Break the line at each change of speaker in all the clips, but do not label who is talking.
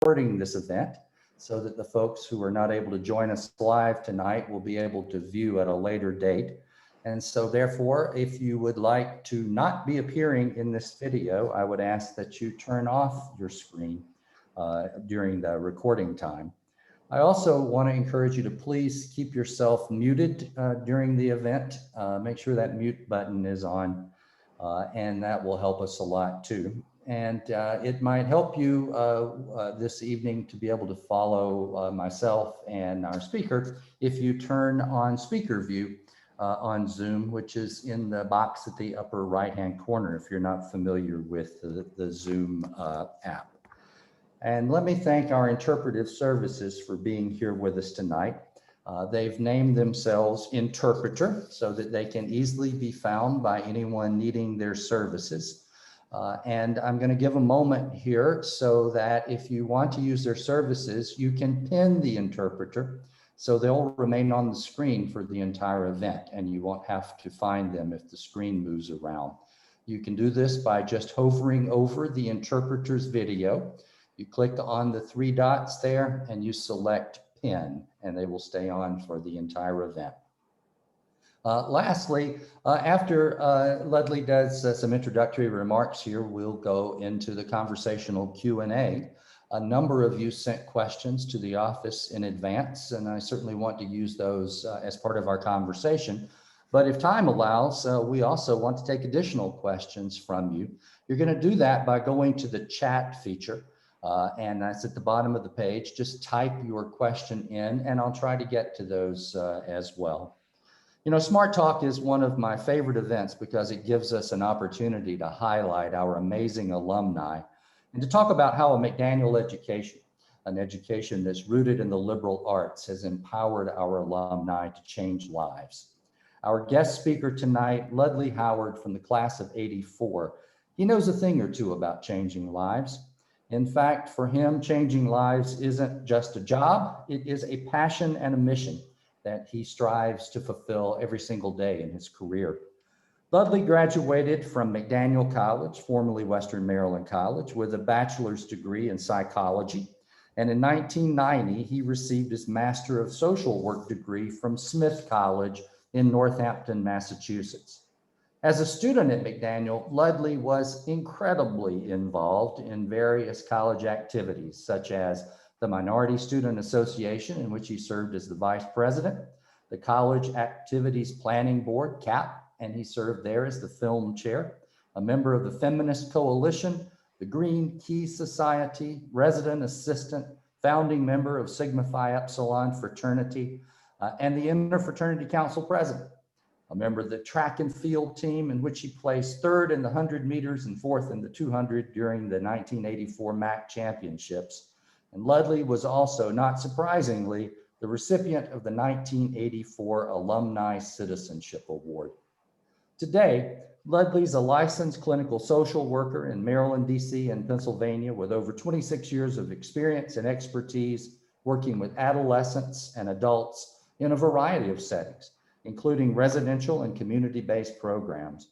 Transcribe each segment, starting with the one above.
recording this event so that the folks who are not able to join us live tonight will be able to view at a later date. And so therefore, if you would like to not be appearing in this video, I would ask that you turn off your screen during the recording time. I also want to encourage you to please keep yourself muted during the event. Make sure that mute button is on, and that will help us a lot too. And it might help you this evening to be able to follow myself and our speaker if you turn on speaker view on Zoom, which is in the box at the upper right-hand corner if you're not familiar with the Zoom app. And let me thank our interpretive services for being here with us tonight. They've named themselves Interpreter so that they can easily be found by anyone needing their services. And I'm going to give a moment here so that if you want to use their services, you can pin the interpreter so they'll remain on the screen for the entire event and you won't have to find them if the screen moves around. You can do this by just hovering over the interpreter's video. You click on the three dots there and you select pin and they will stay on for the entire event. Lastly, after Ludley does some introductory remarks here, we'll go into the conversational Q&A. A number of you sent questions to the office in advance, and I certainly want to use those as part of our conversation. But if time allows, we also want to take additional questions from you. You're going to do that by going to the chat feature, and that's at the bottom of the page. Just type your question in, and I'll try to get to those as well. You know, SmartTALK is one of my favorite events because it gives us an opportunity to highlight our amazing alumni and to talk about how a McDaniel education, an education that's rooted in the liberal arts, has empowered our alumni to change lives. Our guest speaker tonight, Ludley Howard from the class of '84, he knows a thing or two about changing lives. In fact, for him, changing lives isn't just a job, it is a passion and a mission that he strives to fulfill every single day in his career. Ludley graduated from McDaniel College, formerly Western Maryland College, with a bachelor's degree in psychology. And in 1990, he received his Master of Social Work degree from Smith College in Northampton, Massachusetts. As a student at McDaniel, Ludley was incredibly involved in various college activities, such as the Minority Student Association, in which he served as the vice president, the College Activities Planning Board, CAP, and he served there as the film chair, a member of the Feminist Coalition, the Green Key Society, resident assistant, founding member of Sigma Phi Epsilon fraternity, and the Interfraternity Council president, a member of the track and field team in which he placed third in the 100 meters and fourth in the 200 during the 1984 MAC championships. And Ludley was also, not surprisingly, the recipient of the 1984 Alumni Citizenship Award. Today, Ludley's a licensed clinical social worker in Maryland, DC, and Pennsylvania with over 26 years of experience and expertise working with adolescents and adults in a variety of settings, including residential and community-based programs.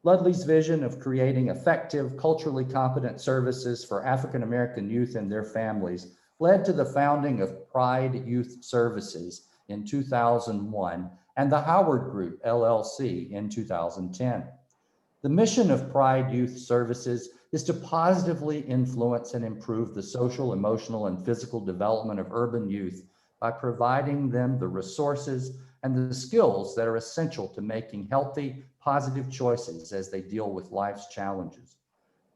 Ludley's vision of creating effective, culturally competent services for African-American youth and their families led to the founding of Pride Youth Services in 2001 and the Howard Group, LLC, in 2010. The mission of Pride Youth Services is to positively influence and improve the social, emotional, and physical development of urban youth by providing them the resources and the skills that are essential to making healthy, positive choices as they deal with life's challenges.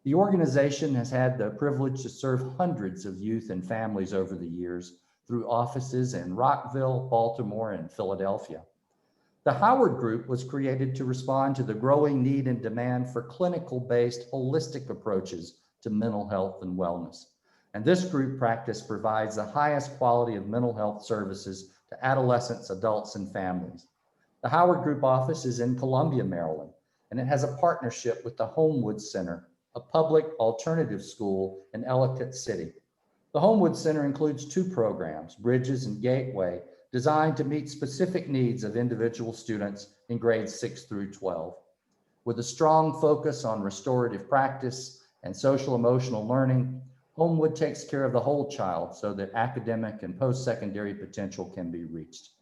The organization has had the privilege to serve hundreds of youth and families over the years through offices in Rockville, Baltimore, and Philadelphia. The Howard Group was created to respond to the growing need and demand for clinical-based holistic approaches to mental health and wellness. And this group practice provides the highest quality of mental health services to adolescents, adults, and families. The Howard Group office is in Columbia, Maryland, and it has a partnership with the Homewood Center, a public alternative school in Ellicott City. The Homewood Center includes two programs, Bridges and Gateway, designed to meet specific needs of individual students in grades 6 through 12. With a strong focus on restorative practice and social emotional learning, Homewood takes care of the whole child so that academic and post-secondary potential can be reached.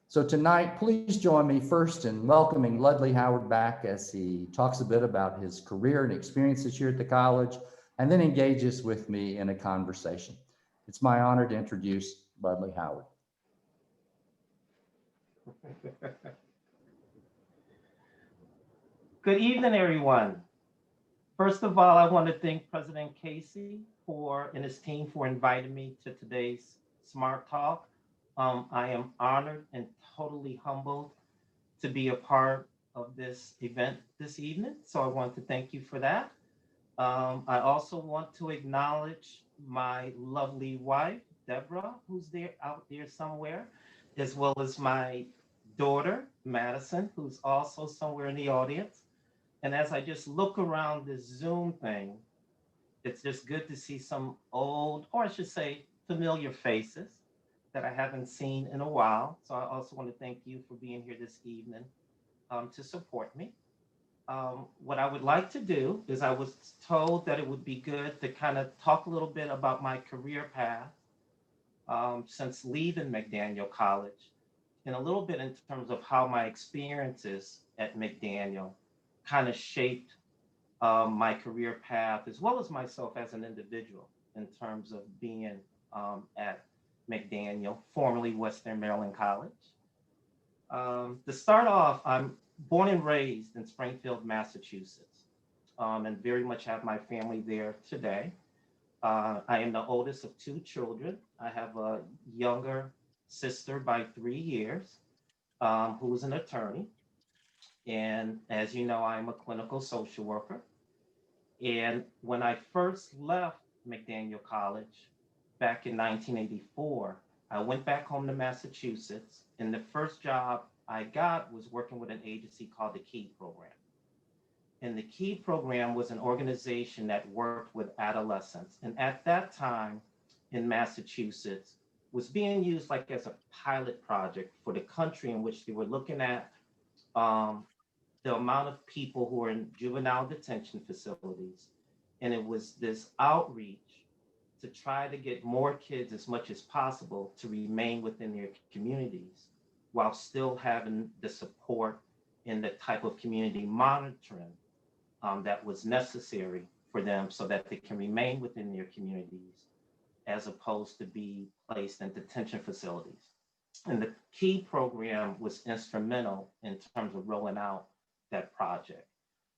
So tonight, please join me first in welcoming Ludley Howard back as he talks a bit about his career and experiences here at the college, and then engages with me in a conversation. It's my honor to introduce Ludley Howard.
Good evening, everyone. First of all, I want to thank President Casey and his team for inviting me to today's SmartTALK. I am honored and totally humbled to be a part of this event this evening. So I want to thank you for that. I also want to acknowledge my lovely wife, Deborah, who's out there somewhere, as well as my daughter, Madison, who's also somewhere in the audience. And as I just look around this Zoom thing, it's just good to see some old, or I should say, familiar faces that I haven't seen in a while. So I also want to thank you for being here this evening to support me. What I would like to do is I was told that it would be good to kind of talk a little bit about my career path since leaving McDaniel College, and a little bit in terms of how my experiences at McDaniel kind of shaped my career path, as well as myself as an individual in terms of being at McDaniel, formerly Western Maryland College. To start off, I'm born and raised in Springfield, Massachusetts, and very much have my family there today. I am the oldest of two children. I have a younger sister by 3 years, who is an attorney. And as you know, I'm a clinical social worker. And when I first left McDaniel College back in 1984, I went back home to Massachusetts. And the first job I got was working with an agency called the KEY program. And the KEY program was an organization that worked with adolescents. And at that time in Massachusetts, was being used like as a pilot project for the country, in which they were looking at the amount of people who are in juvenile detention facilities. And it was this outreach to try to get more kids as much as possible to remain within their communities while still having the support and the type of community monitoring that was necessary for them so that they can remain within their communities as opposed to be placed in detention facilities. And the KEY program was instrumental in terms of rolling out that project.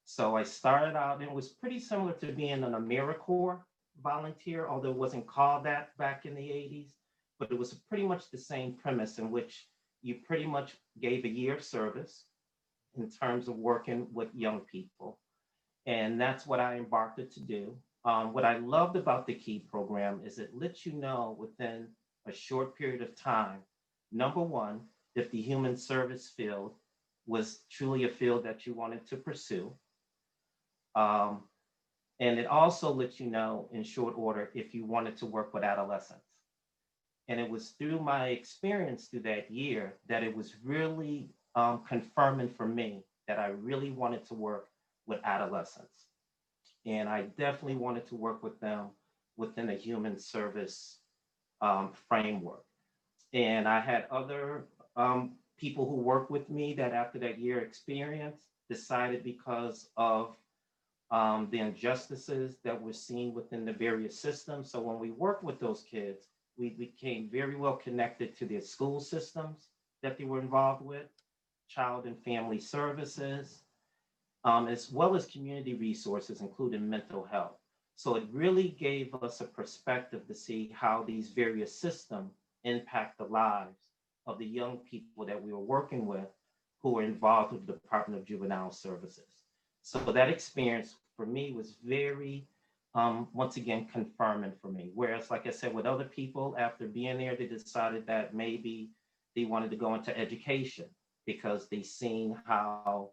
So I started out, and it was pretty similar to being an AmeriCorps volunteer, although it wasn't called that back in the 80s, but it was pretty much the same premise, in which you pretty much gave a year of service in terms of working with young people. And that's what I embarked to do. What I loved about the KEY program is it lets you know within a short period of time, number one, if the human service field was truly a field that you wanted to pursue. And it also lets you know in short order if you wanted to work with adolescents. And it was through my experience through that year that it was really confirming for me that I really wanted to work with adolescents. And I definitely wanted to work with them within a human service framework. And I had other people who worked with me that after that year experience decided, because of the injustices that were seen within the various systems. So when we worked with those kids, we became very well connected to their school systems that they were involved with, child and family services, as well as community resources, including mental health. So it really gave us a perspective to see how these various systems impact the lives of the young people that we were working with who were involved with the Department of Juvenile Services. So that experience for me was very, once again, confirming for me. Whereas, like I said, with other people, after being there, they decided that maybe they wanted to go into education because they seen how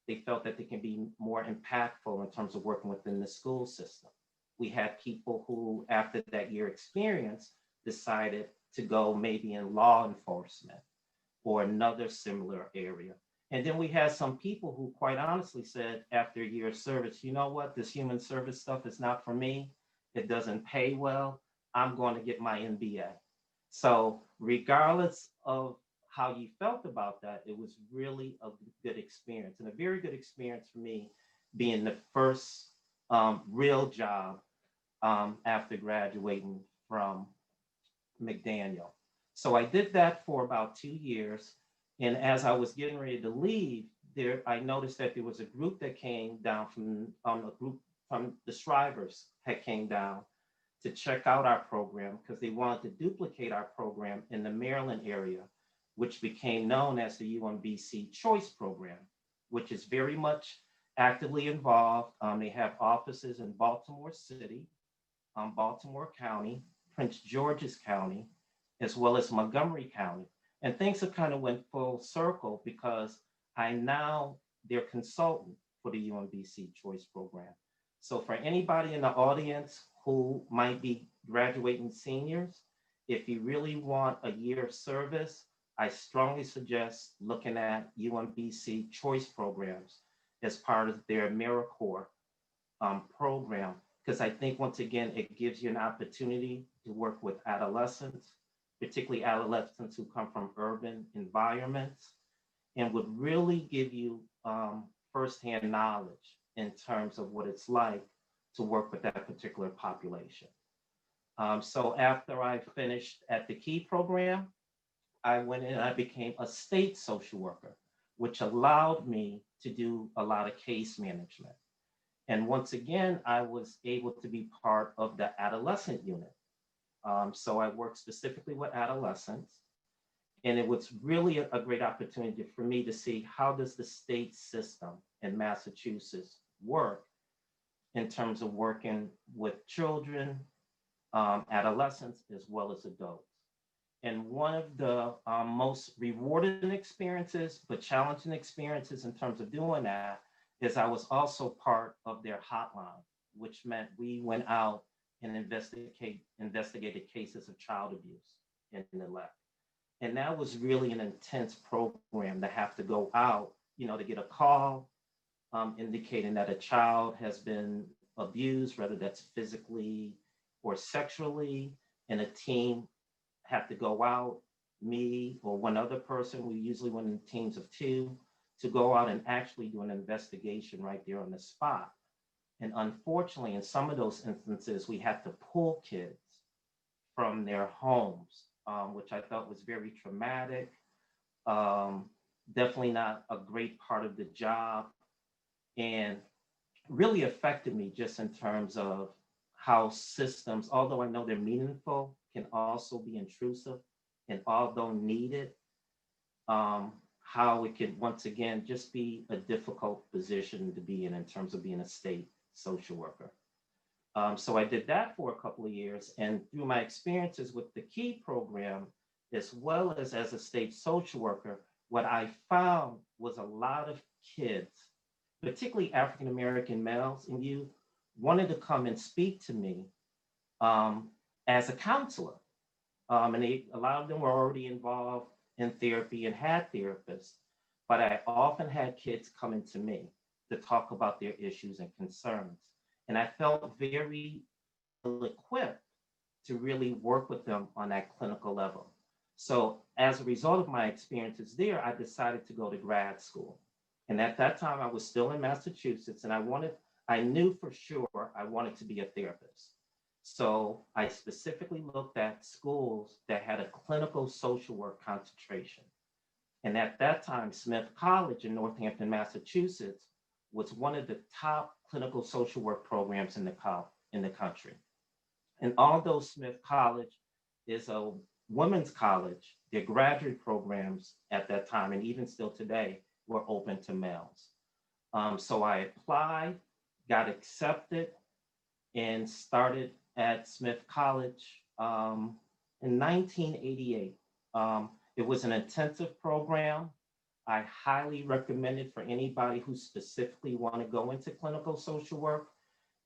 they felt that they can be more impactful in terms of working within the school system. We had people who, after that year experience, decided to go maybe in law enforcement or another similar area. And then we had some people who quite honestly said after a year of service, you know what, this human service stuff is not for me. it doesn't pay well, I'm going to get my MBA. So regardless of how you felt about that, it was really a good experience and a very good experience for me being the first real job after graduating from McDaniel. So I did that for about 2 years. And as I was getting ready to leave, I noticed that there was a group that came down from a group from the Shrivers had came down to check out our program because they wanted to duplicate our program in the Maryland area, which became known as the UMBC Choice Program, which is very much actively involved. They have offices in Baltimore City, Baltimore County, Prince George's County, as well as Montgomery County. And things have kind of went full circle because I'm now their consultant for the UMBC Choice Program. So for anybody in the audience who might be graduating seniors, if you really want a year of service, I strongly suggest looking at UMBC Choice Programs as part of their AmeriCorps program, because I think once again, it gives you an opportunity to work with adolescents, particularly adolescents who come from urban environments, and would really give you firsthand knowledge in terms of what it's like to work with that particular population. So after I finished at the Key program, I went in and I became a state social worker, which allowed me to do a lot of case management. And once again, I was able to be part of the adolescent unit. So I worked specifically with adolescents. And it was really a great opportunity for me to see how does the state system in Massachusetts work in terms of working with children, adolescents, as well as adults. And one of the most rewarding experiences, but challenging experiences in terms of doing that, is I was also part of their hotline, which meant we went out and investigated cases of child abuse and neglect. And that was really an intense program to have to go out, to get a call indicating that a child has been abused, whether that's physically or sexually, and a team have to go out, me or one other person, we usually went in teams of two, to go out and actually do an investigation right there on the spot. And unfortunately, in some of those instances, we had to pull kids from their homes, which I thought was very traumatic. Definitely not a great part of the job, and really affected me just in terms of how systems, although I know they're meaningful, can also be intrusive, and although needed, how it could once again just be a difficult position to be in terms of being a state social worker. So I did that for a couple of years, and through my experiences with the Key program, as well as a state social worker, what I found was a lot of kids, particularly African-American males and youth, wanted to come and speak to me as a counselor. And a lot of them were already involved in therapy and had therapists, but I often had kids coming to me to talk about their issues and concerns. And I felt very ill-equipped to really work with them on that clinical level. So as a result of my experiences there, I decided to go to grad school. And at that time, I was still in Massachusetts, and I knew for sure I wanted to be a therapist. So I specifically looked at schools that had a clinical social work concentration. And at that time, Smith College in Northampton, Massachusetts, was one of the top clinical social work programs in the country. And although Smith College is a women's college, their graduate programs at that time, and even still today, were open to males. So I applied, got accepted, and started at Smith College in 1988. It was an intensive program. I highly recommend it for anybody who specifically want to go into clinical social work.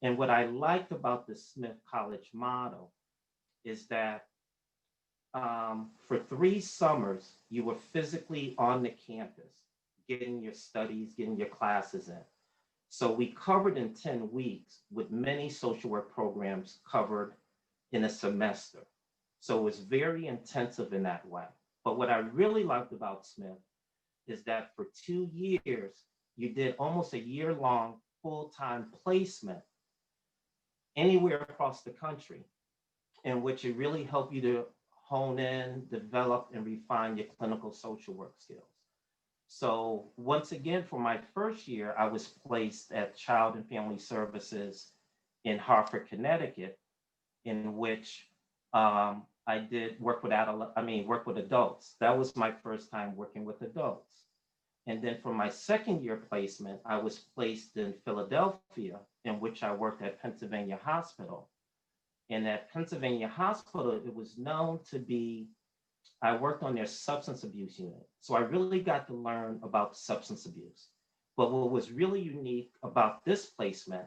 And what I liked about the Smith College model is that for 3 summers, you were physically on the campus, getting your studies, getting your classes in. So we covered in 10 weeks with many social work programs covered in a semester. So it was very intensive in that way. But what I really liked about Smith is that for 2 years, you did almost a year-long full-time placement anywhere across the country, in which it really helped you to hone in, develop, and refine your clinical social work skills. So once again, for my first year, I was placed at Child and Family Services in Hartford, Connecticut, in which I did work with work with adults. That was my first time working with adults. And then for my second year placement, I was placed in Philadelphia, in which I worked at Pennsylvania Hospital. And at Pennsylvania Hospital, it was known to be, I worked on their substance abuse unit. So I really got to learn about substance abuse. But what was really unique about this placement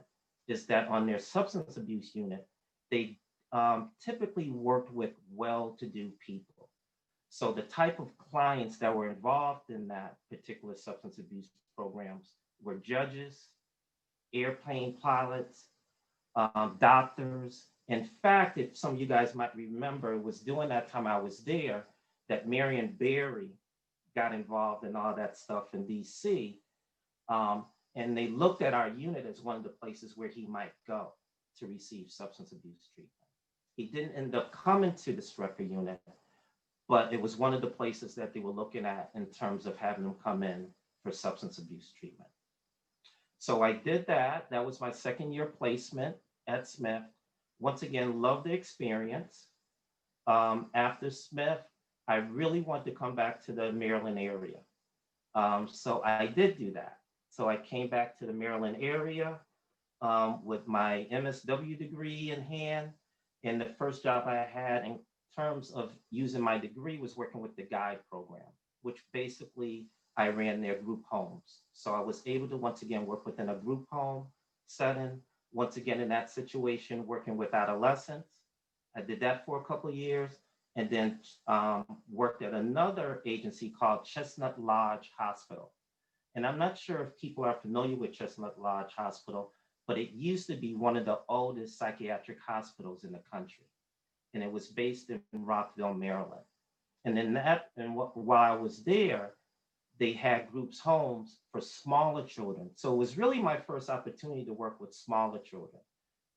is that on their substance abuse unit, they typically worked with well-to-do people. So the type of clients that were involved in that particular substance abuse programs were judges, airplane pilots, doctors. In fact, if some of you guys might remember, it was during that time I was there that Marion Barry got involved in all that stuff in DC. And they looked at our unit as one of the places where he might go to receive substance abuse treatment. He didn't end up coming to the Strecker unit, but it was one of the places that they were looking at in terms of having him come in for substance abuse treatment. So I did that. That was my second year placement at Smith. Once again, loved the experience. After Smith, I really wanted to come back to the Maryland area. So I did do that. So I came back to the Maryland area with my MSW degree in hand. And the first job I had in terms of using my degree was working with the GUIDE program, which basically I ran their group homes. So I was able to once again work within a group home setting. Once again, in that situation, working with adolescents. I did that for a couple of years and then worked at another agency called Chestnut Lodge Hospital. And I'm not sure if people are familiar with Chestnut Lodge Hospital, but it used to be one of the oldest psychiatric hospitals in the country. And it was based in Rockville, Maryland. And while I was there, they had groups homes for smaller children. So it was really my first opportunity to work with smaller children.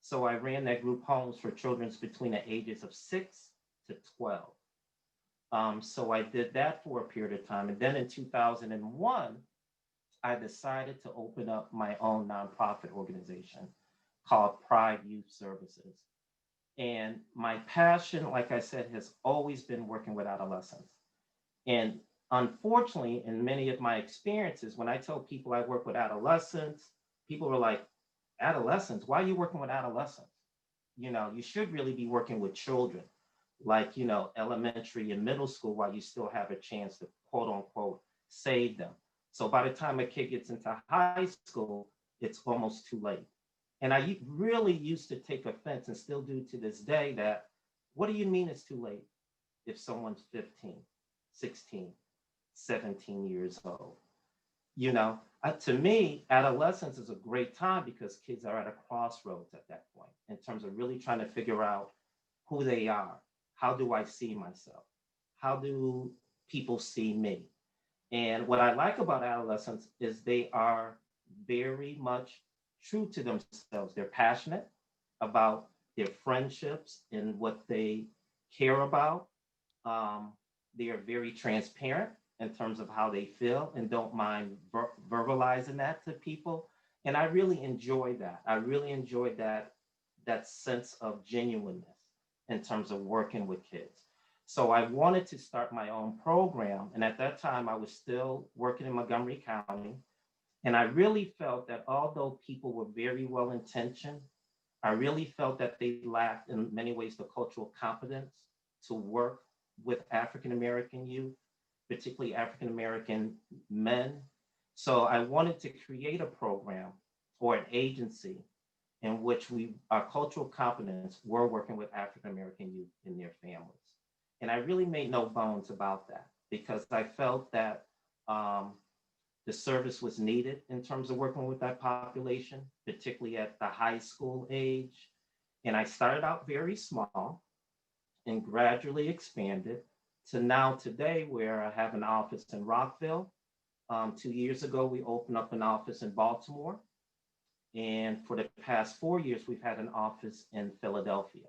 So I ran that group homes for children between the ages of 6 to 12. So I did that for a period of time. And then in 2001, I decided to open up my own nonprofit organization called Pride Youth Services. And my passion, like I said, has always been working with adolescents. And unfortunately, in many of my experiences, when I tell people I work with adolescents, people are like, adolescents? Why are you working with adolescents? You know, you should really be working with children, like, you know, elementary and middle school, while you still have a chance to quote unquote save them. So by the time a kid gets into high school, it's almost too late. And I really used to take offense and still do to this day that, what do you mean it's too late if someone's 15, 16, 17 years old? You know, to me, adolescence is a great time because kids are at a crossroads at that point in terms of really trying to figure out who they are. How do I see myself? How do people see me? And what I like about adolescents is they are very much true to themselves. They're passionate about their friendships and what they care about. They are very transparent in terms of how they feel and don't mind verbalizing that to people. And I really enjoy that. I really enjoy that sense of genuineness in terms of working with kids. So I wanted to start my own program. And at that time, I was still working in Montgomery County. And I really felt that although people were very well intentioned, I really felt that they lacked in many ways the cultural competence to work with African American youth, particularly African American men. So I wanted to create a program or an agency in which our cultural competence were working with African American youth and their families. And I really made no bones about that because I felt that the service was needed in terms of working with that population, particularly at the high school age. And I started out very small and gradually expanded to now today, where I have an office in Rockville. 2 years ago, we opened up an office in Baltimore. And for the past 4 years, we've had an office in Philadelphia.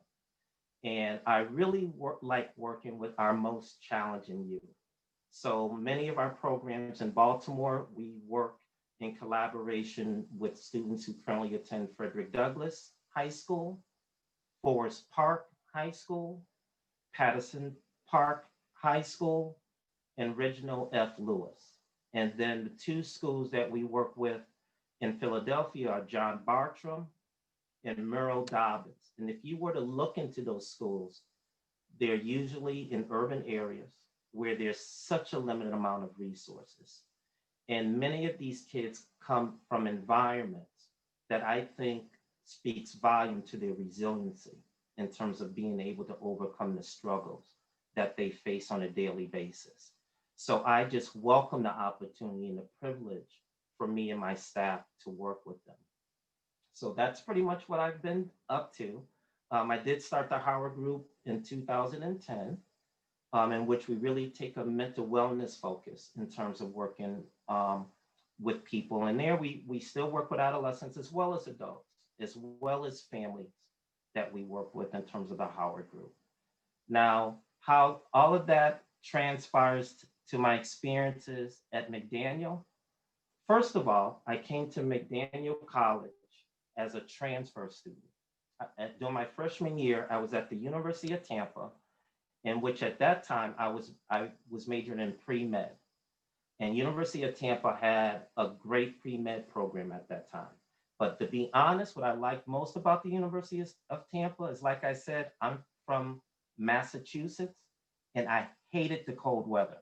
And I really like working with our most challenging youth. So many of our programs in Baltimore, we work in collaboration with students who currently attend Frederick Douglass High School, Forest Park High School, Patterson Park High School, and Reginald F. Lewis. And then the two schools that we work with in Philadelphia are John Bartram and Merle Dobbins. And if you were to look into those schools, they're usually in urban areas where there's such a limited amount of resources. And many of these kids come from environments that I think speaks volume to their resiliency in terms of being able to overcome the struggles that they face on a daily basis. So I just welcome the opportunity and the privilege for me and my staff to work with them. So that's pretty much what I've been up to. I did start the Howard Group in 2010, in which we really take a mental wellness focus in terms of working with people. And there we still work with adolescents as well as adults, as well as families that we work with in terms of the Howard Group. Now, how all of that transpires to my experiences at McDaniel. First of all, I came to McDaniel College as a transfer student. During my freshman year, I was at the University of Tampa, in which at that time I was majoring in pre-med. And University of Tampa had a great pre-med program at that time. But to be honest, what I like most about the University of Tampa is, like I said, I'm from Massachusetts and I hated the cold weather.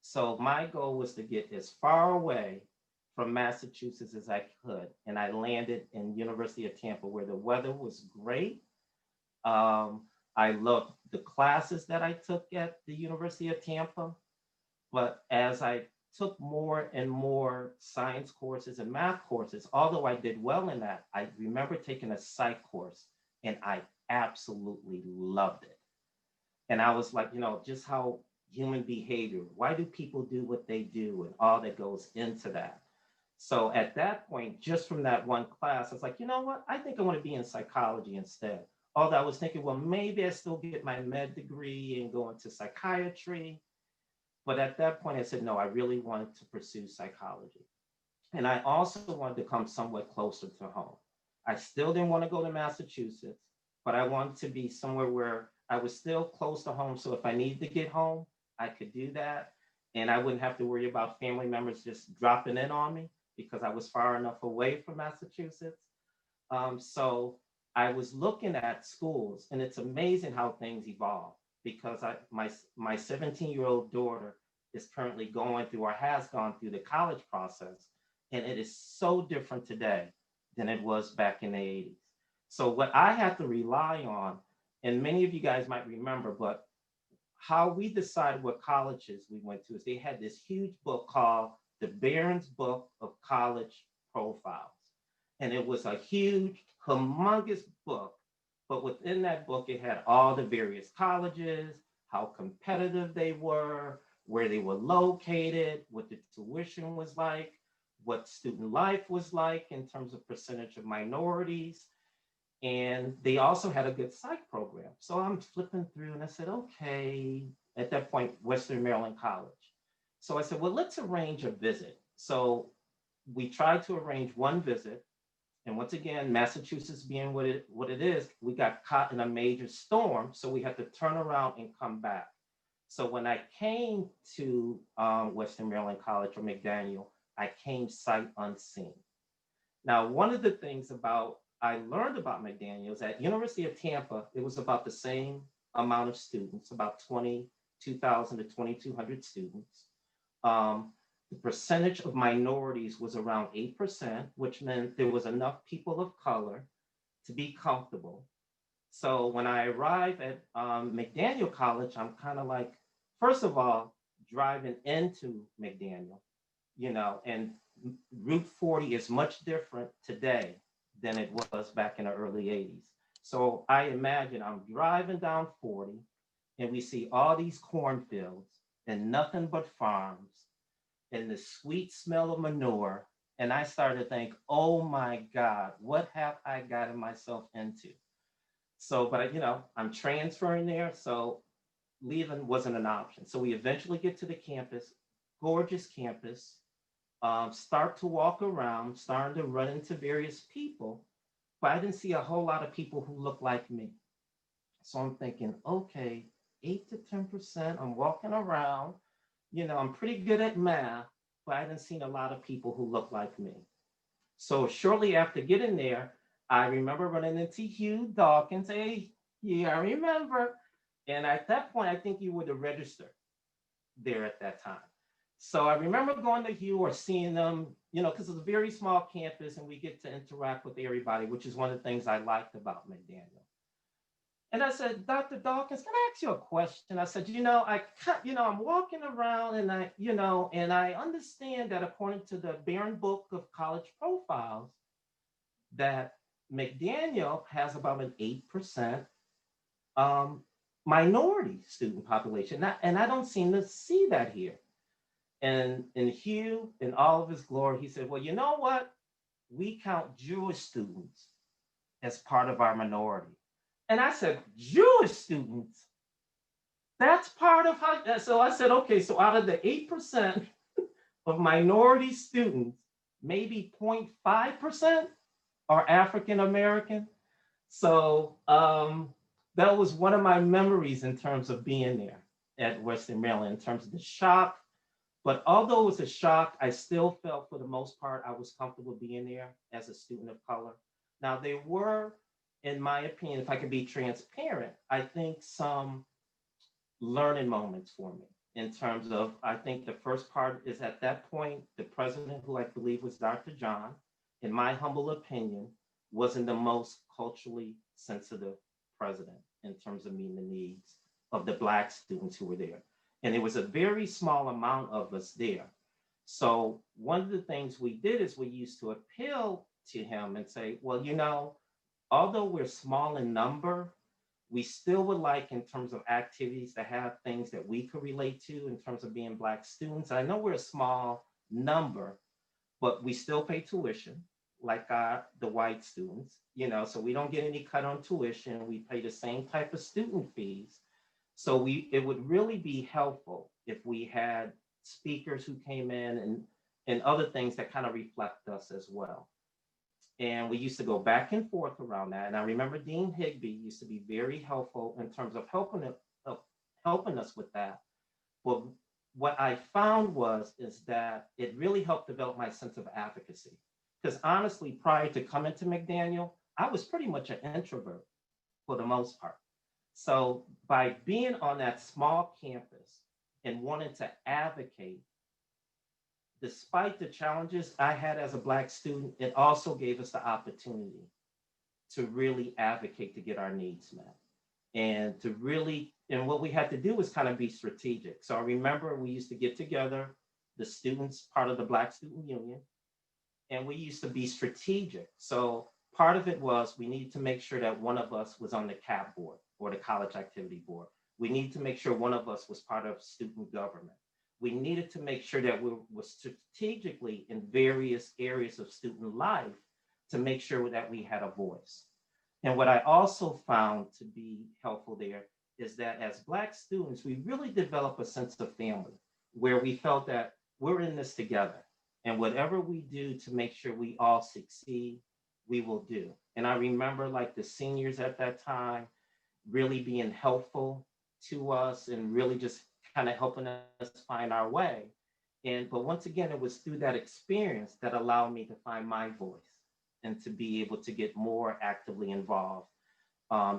So my goal was to get as far away from Massachusetts as I could. And I landed in University of Tampa where the weather was great. I loved the classes that I took at the University of Tampa. But as I took more and more science courses and math courses, although I did well in that, I remember taking a psych course and I absolutely loved it. And I was like, just how human behavior, why do people do what they do and all that goes into that. So at that point, just from that one class, I was like, you know what? I think I want to be in psychology instead. Although I was thinking, well, maybe I still get my med degree and go into psychiatry. But at that point, I said, no, I really wanted to pursue psychology. And I also wanted to come somewhat closer to home. I still didn't want to go to Massachusetts, but I wanted to be somewhere where I was still close to home. So if I needed to get home, I could do that. And I wouldn't have to worry about family members just dropping in on me because I was far enough away from Massachusetts. So I was looking at schools, and it's amazing how things evolve because my 17-year-old daughter is currently going through or has gone through the college process. And it is so different today than it was back in the 80s. So what I had to rely on, and many of you guys might remember, but how we decided what colleges we went to is they had this huge book called the Barron's Book of College Profiles. And it was a huge, humongous book. But within that book, it had all the various colleges, how competitive they were, where they were located, what the tuition was like, what student life was like in terms of percentage of minorities. And they also had a good psych program. So I'm flipping through and I said, okay, at that point, Western Maryland College. So I said, well, let's arrange a visit. So we tried to arrange one visit. And once again, Massachusetts being what it is, we got caught in a major storm. So we had to turn around and come back. So when I came to Western Maryland College or McDaniel, I came sight unseen. Now, one of the things I learned about McDaniel is at University of Tampa, it was about the same amount of students, about 22,000 to 2,200 students. The percentage of minorities was around 8%, which meant there was enough people of color to be comfortable. So when I arrived at McDaniel College, I'm kind of like, first of all, driving into McDaniel, and Route 40 is much different today than it was back in the early 80s. So I imagine I'm driving down 40 and we see all these cornfields and nothing but farms and the sweet smell of manure. And I started to think, oh my God, what have I gotten myself into? So, but I'm transferring there. So leaving wasn't an option. So we eventually get to the campus, gorgeous campus, start to walk around, starting to run into various people, but I didn't see a whole lot of people who look like me. So I'm thinking, okay, 8 to 10%, I'm walking around, I'm pretty good at math, but I didn't see a lot of people who look like me. So shortly after getting there, I remember running into Hugh Dawkins. Hey, yeah, I remember. And at that point, I think you were the register there at that time. So I remember going to Hugh or seeing them, because it's a very small campus and we get to interact with everybody, which is one of the things I liked about McDaniel. And I said, Dr. Dawkins, can I ask you a question? I said, I'm walking around and I understand that according to the Barron Book of College Profiles, that McDaniel has about an 8% minority student population. And I don't seem to see that here. And Hugh, in all of his glory, he said, well, you know what? We count Jewish students as part of our minority. And I said, Jewish students? That's part of how, so I said, okay, so out of the 8% of minority students, maybe 0.5% are African American. So that was one of my memories in terms of being there at Western Maryland, in terms of the shock. But although it was a shock, I still felt for the most part, I was comfortable being there as a student of color. Now there were, in my opinion, if I could be transparent, I think some learning moments for me in terms of, I think the first part is at that point, the president, who I believe was Dr. John, in my humble opinion, wasn't the most culturally sensitive president in terms of meeting the needs of the Black students who were there. And it was a very small amount of us there. So one of the things we did is we used to appeal to him and say, well, although we're small in number, we still would like, in terms of activities, to have things that we could relate to in terms of being Black students. I know we're a small number, but we still pay tuition like the white students, so we don't get any cut on tuition. We pay the same type of student fees. So it would really be helpful if we had speakers who came in and other things that kind of reflect us as well. And we used to go back and forth around that. And I remember Dean Higby used to be very helpful in terms of helping us with that. But what I found is that it really helped develop my sense of advocacy. Because honestly, prior to coming to McDaniel, I was pretty much an introvert for the most part. So by being on that small campus and wanting to advocate, despite the challenges I had as a Black student, it also gave us the opportunity to really advocate to get our needs met. And what we had to do was kind of be strategic. So I remember we used to get together, the students, part of the Black Student Union, and we used to be strategic. So part of it was we needed to make sure that one of us was on the CAP board or the college activity board. We needed to make sure one of us was part of student government. We needed to make sure that we were strategically in various areas of student life to make sure that we had a voice. And what I also found to be helpful there is that as Black students, we really develop a sense of family where we felt that we're in this together. And whatever we do to make sure we all succeed, we will do. And I remember like the seniors at that time really being helpful to us and really just kind of helping us find our way. But once again, it was through that experience that allowed me to find my voice and to be able to get more actively involved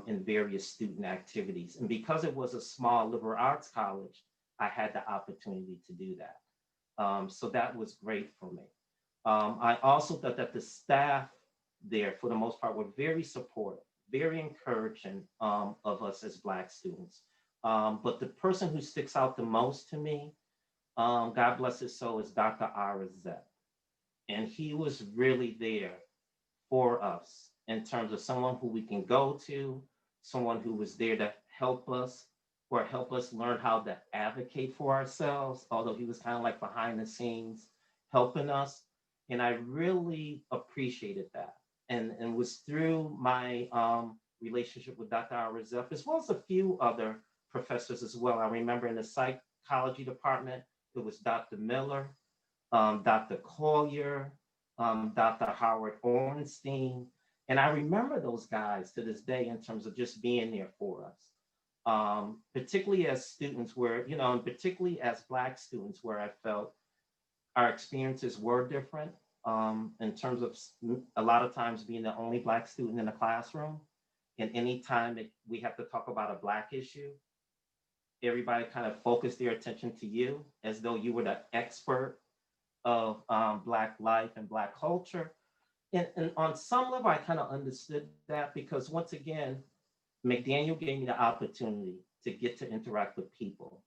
in various student activities. And because it was a small liberal arts college, I had the opportunity to do that. So that was great for me. I also thought that the staff there, for the most part, were very supportive, very encouraging of us as Black students. But the person who sticks out the most to me God bless his soul, is Dr. Arazette. And he was really there for us in terms of someone who we can go to, someone who was there to help us or help us learn how to advocate for ourselves, although he was kind of like behind the scenes helping us. And I really appreciated that. And was through my relationship with Dr. Arazef, as well as a few other professors as well. I remember in the psychology department, it was Dr. Miller, Dr. Collier, Dr. Howard Ornstein. And I remember those guys to this day in terms of just being there for us, particularly as students where, and particularly as Black students where I felt our experiences were different, in terms of a lot of times being the only Black student in the classroom. And anytime that we have to talk about a Black issue, everybody kind of focused their attention to you as though you were the expert of Black life and Black culture. And on some level, I kind of understood that because once again, McDaniel gave me the opportunity to get to interact with people,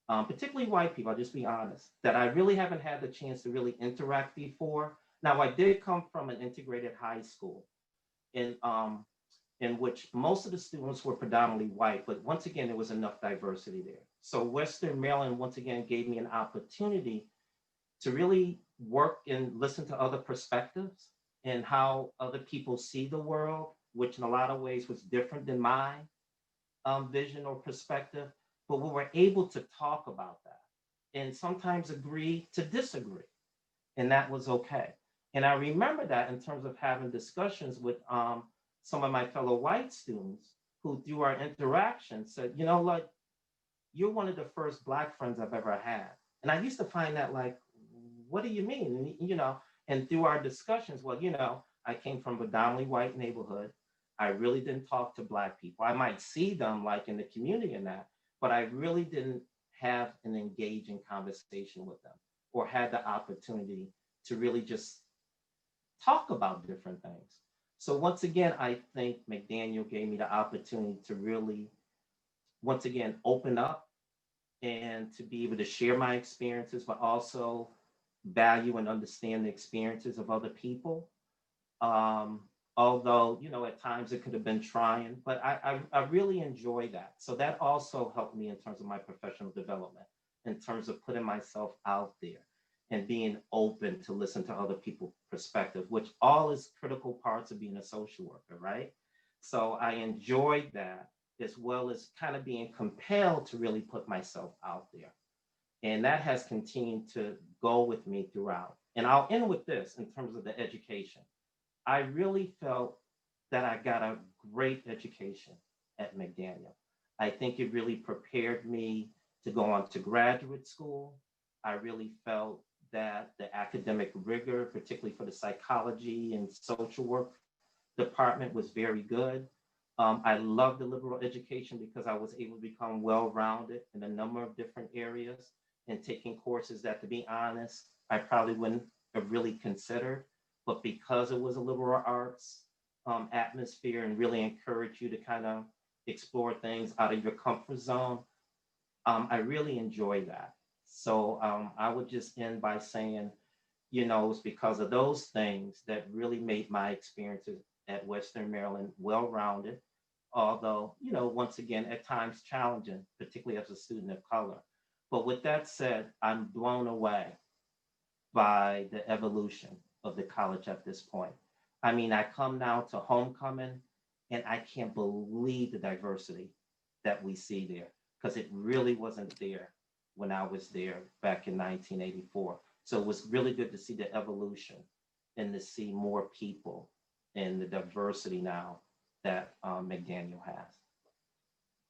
particularly white people, I'll just be honest, that I really haven't had the chance to really interact before. Now, I did come from an integrated high school in which most of the students were predominantly white, but once again, there was enough diversity there. So Western Maryland, once again, gave me an opportunity to really work and listen to other perspectives and how other people see the world, which in a lot of ways was different than my vision or perspective. But we were able to talk about that and sometimes agree to disagree. And that was okay. And I remember that in terms of having discussions with some of my fellow white students who, through our interaction, said, like, you're one of the first Black friends I've ever had. And I used to find that like, what do you mean? And through our discussions, well, I came from a predominantly white neighborhood. I really didn't talk to Black people. I might see them like in the community and that, but I really didn't have an engaging conversation with them or had the opportunity to really just talk about different things. So once again, I think McDaniel gave me the opportunity to really, once again, open up and to be able to share my experiences, but also value and understand the experiences of other people. Although, at times it could have been trying, but I really enjoy that. So that also helped me in terms of my professional development, in terms of putting myself out there and being open to listen to other people's perspective, which all is critical parts of being a social worker, right? So I enjoyed that, as well as kind of being compelled to really put myself out there. And that has continued to go with me throughout. And I'll end with this in terms of the education. I really felt that I got a great education at McDaniel. I think it really prepared me to go on to graduate school. I really felt that the academic rigor, particularly for the psychology and social work department, was very good. I love the liberal education because I was able to become well-rounded in a number of different areas and taking courses that, to be honest, I probably wouldn't have really considered. But because it was a liberal arts atmosphere and really encouraged you to kind of explore things out of your comfort zone, I really enjoy that. So I would just end by saying, it's because of those things that really made my experiences at Western Maryland well-rounded, although, once again, at times challenging, particularly as a student of color. But with that said, I'm blown away by the evolution of the college at this point. I mean, I come now to homecoming and I can't believe the diversity that we see there because it really wasn't there when I was there back in 1984. So it was really good to see the evolution and to see more people and the diversity now that McDaniel has.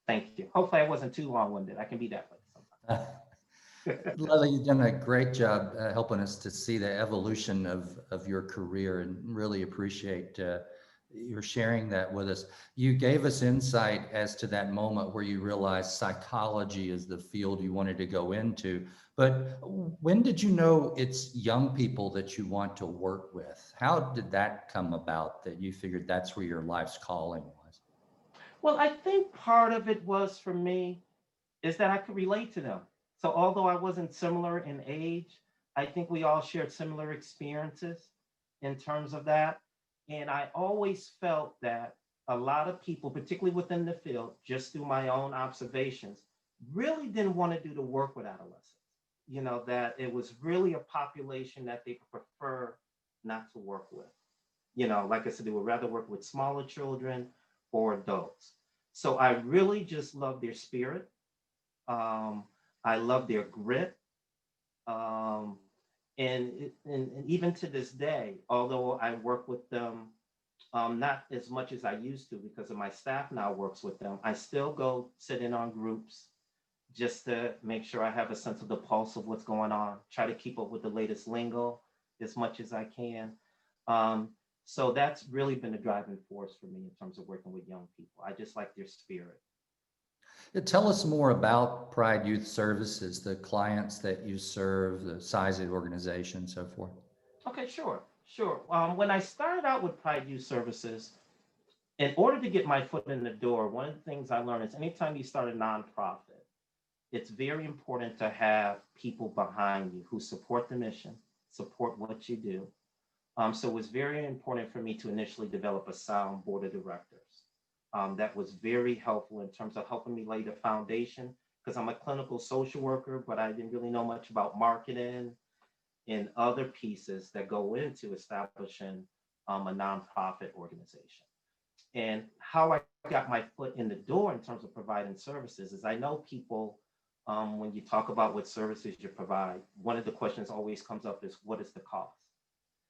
Thank you. Hopefully I wasn't too long-winded. I can be that way sometimes.
Ludley, you've done a great job helping us to see the evolution of your career and really appreciate your sharing that with us. You gave us insight as to that moment where you realized psychology is the field you wanted to go into. But when did you know it's young people that you want to work with? How did that come about that you figured that's where your life's calling was?
Well, I think part of it was for me is that I could relate to them. So although I wasn't similar in age, I think we all shared similar experiences in terms of that. And I always felt that a lot of people, particularly within the field, just through my own observations, really didn't want to do the work with adolescents. You know, that it was really a population that they prefer not to work with. You know, like I said, they would rather work with smaller children or adults. So I really just love their spirit. Um, I love their grit. Um, and even to this day, although I work with them not as much as I used to because of my staff now works with them, I still go sit in on groups just to make sure I have a sense of the pulse of what's going on, try to keep up with the latest lingo as much as I can. Um, so that's really been a driving force for me in terms of working with young people. I just like their spirit.
Tell us more about Pride Youth Services, the clients that you serve, the size of the organization, and so forth.
Okay, sure, sure. When I started out with Pride Youth Services, in order to get my foot in the door, one of the things I learned is anytime you start a nonprofit, it's very important to have people behind you who support the mission, support what you do. So it was very important for me to initially develop a sound board of directors. That was very helpful in terms of helping me lay the foundation because I'm a clinical social worker, but I didn't really know much about marketing and other pieces that go into establishing a nonprofit organization. And how I got my foot in the door in terms of providing services is I know people, when you talk about what services you provide, one of the questions always comes up is what is the cost?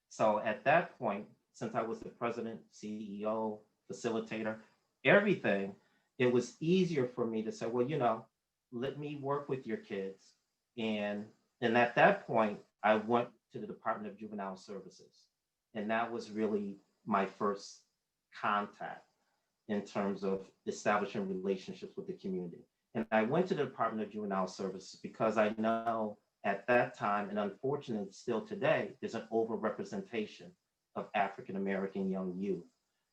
So at that point, since I was the president, CEO, facilitator, everything, it was easier for me to say, well, you know, let me work with your kids. And and at that point, I went to the Department of Juvenile Services. And that was really my first contact in terms of establishing relationships with the community. And I went to the Department of Juvenile Services because I know at that time, and unfortunately still today, there's an overrepresentation of African American young youth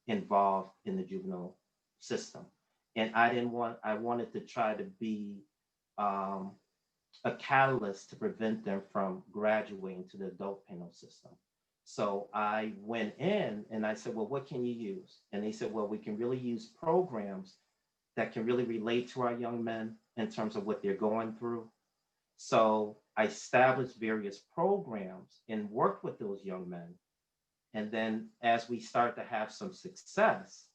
involved in the juvenile system. And I wanted to try to be um, a catalyst to prevent them from graduating to the adult penal system. So I went in and I said, well, what can you use? And they said, well, we can really use programs that can really relate to our young men in terms of what they're going through. So I established various programs and worked with those young men. And then as we start to have some success,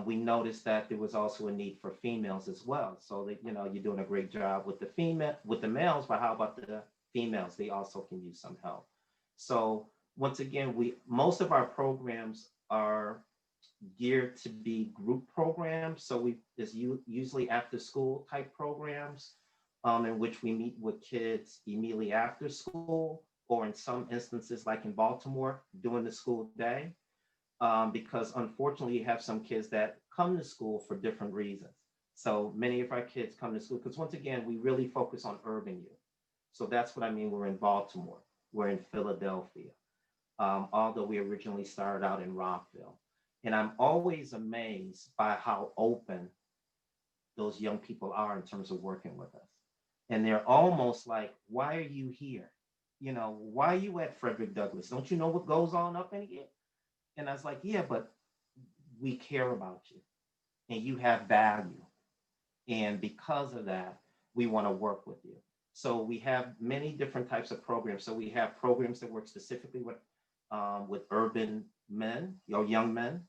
we noticed that there was also a need for females as well. So that, you know, you're doing a great job with the males, but how about the females? They also can use some help. So once again, most of our programs are geared to be group programs. So there's usually after school type programs in which we meet with kids immediately after school, or in some instances, like in Baltimore, during the school day. Because unfortunately, you have some kids that come to school for different reasons. So many of our kids come to school because once again, we really focus on urban youth. So that's what I mean. We're in Baltimore, we're in Philadelphia, although we originally started out in Rockville. And I'm always amazed by how open those young people are in terms of working with us. And they're almost like, why are you here? You know, why are you at Frederick Douglass? Don't you know what goes on up in here? And I was like, yeah, but we care about you and you have value. And because of that, we want to work with you. So we have many different types of programs. So we have programs that work specifically with urban men, young men,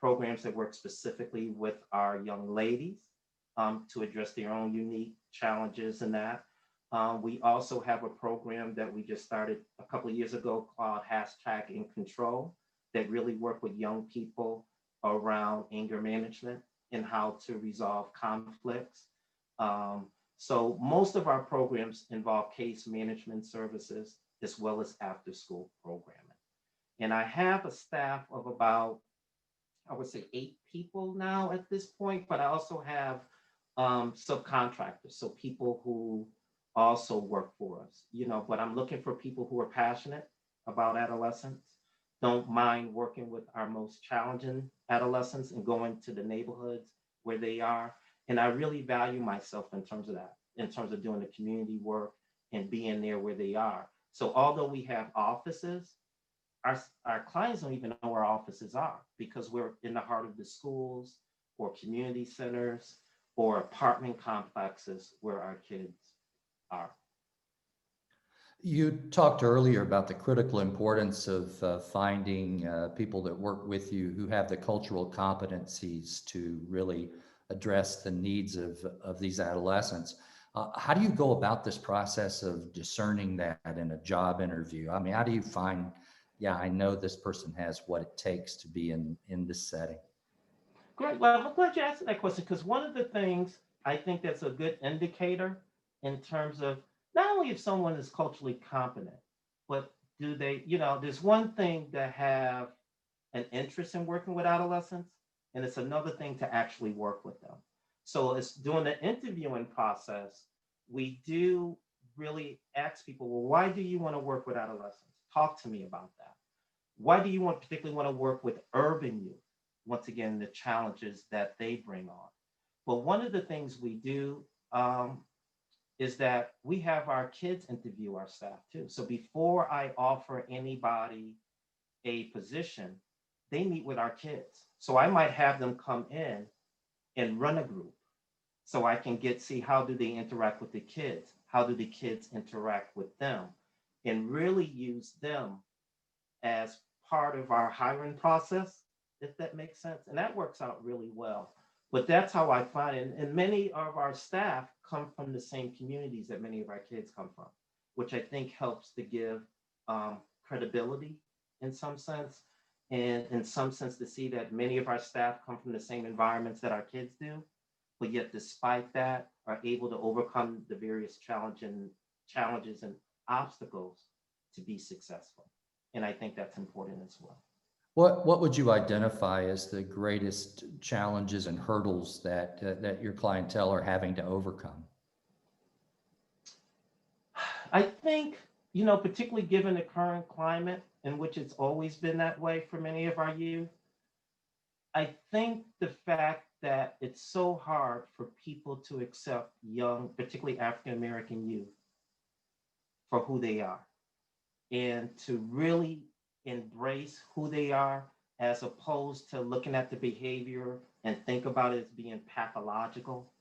programs that work specifically with our young ladies to address their own unique challenges in that. We also have a program that we just started a couple of years ago called Hashtag In Control that really work with young people around anger management and how to resolve conflicts. So most of our programs involve case management services as well as after school programming. And I have a staff of about, I would say 8 people now at this point, but I also have subcontractors, so people who also work for us, you know, but I'm looking for people who are passionate about adolescence, don't mind working with our most challenging adolescents and going to the neighborhoods where they are. And I really value myself in terms of that. in terms of doing the community work and being there where they are. So although we have offices, our clients don't even know where offices are because we're in the heart of the schools or community centers or apartment complexes where our kids are.
You talked earlier about the critical importance of finding people that work with you who have the cultural competencies to really address the needs of these adolescents. How do you go about this process of discerning that in a job interview? I mean, how do you find, yeah, I know this person has what it takes to be in this setting?
Great. Well, I'm glad you asked that question because one of the things I think that's a good indicator in terms of not only if someone is culturally competent, but do they, there's one thing to have an interest in working with adolescents, and it's another thing to actually work with them. So it's during the interviewing process, we do really ask people, well, why do you want to work with adolescents? Talk to me about that. Why do you particularly want to work with urban youth? Once again, the challenges that they bring on. But one of the things we do is that we have our kids interview our staff too. So before I offer anybody a position, they meet with our kids. So I might have them come in and run a group so I can see how do they interact with the kids? How do the kids interact with them? And really use them as part of our hiring process, if that makes sense. And that works out really well. But that's how I find it. And many of our staff come from the same communities that many of our kids come from, which I think helps to give credibility in some sense. And in some sense, to see that many of our staff come from the same environments that our kids do, but yet despite that, are able to overcome the various challenges and obstacles to be successful. And I think that's important as well.
What would you identify as the greatest challenges and hurdles that your clientele are having to overcome?
I think, particularly given the current climate in which it's always been that way for many of our youth, I think the fact that it's so hard for people to accept young, particularly African American youth, for who they are and to really embrace who they are as opposed to looking at the behavior and think about it as being pathological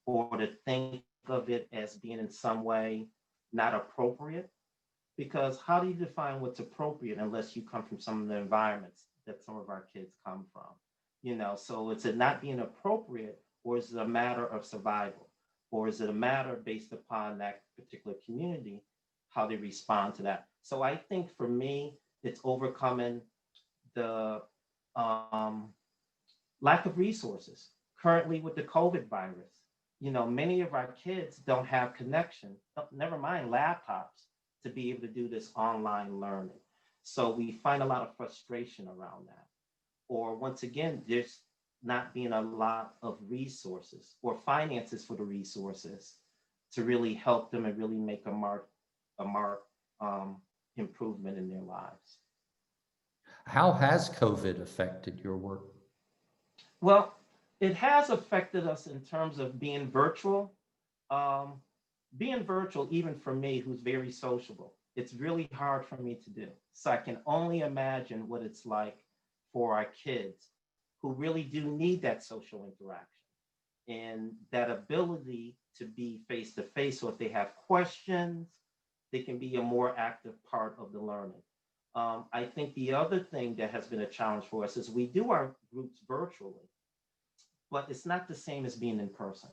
or to think of it as being in some way not appropriate. Because how do you define what's appropriate unless you come from some of the environments that some of our kids come from? So is it not being appropriate, or is it a matter of survival? Or is it a matter based upon that particular community, how they respond to that? So I think for me, it's overcoming the lack of resources. Currently with the COVID virus, many of our kids don't have connection, never mind laptops, to be able to do this online learning. So we find a lot of frustration around that. Or once again, there's not being a lot of resources or finances for the resources to really help them and really make a marked improvement in their lives.
How has COVID affected your work?
Well, it has affected us in terms of being virtual. Being virtual, even for me, who's very sociable, it's really hard for me to do. So I can only imagine what it's like for our kids who really do need that social interaction and that ability to be face to face. So if they have questions, they can be a more active part of the learning. I think the other thing that has been a challenge for us is we do our groups virtually, but it's not the same as being in person.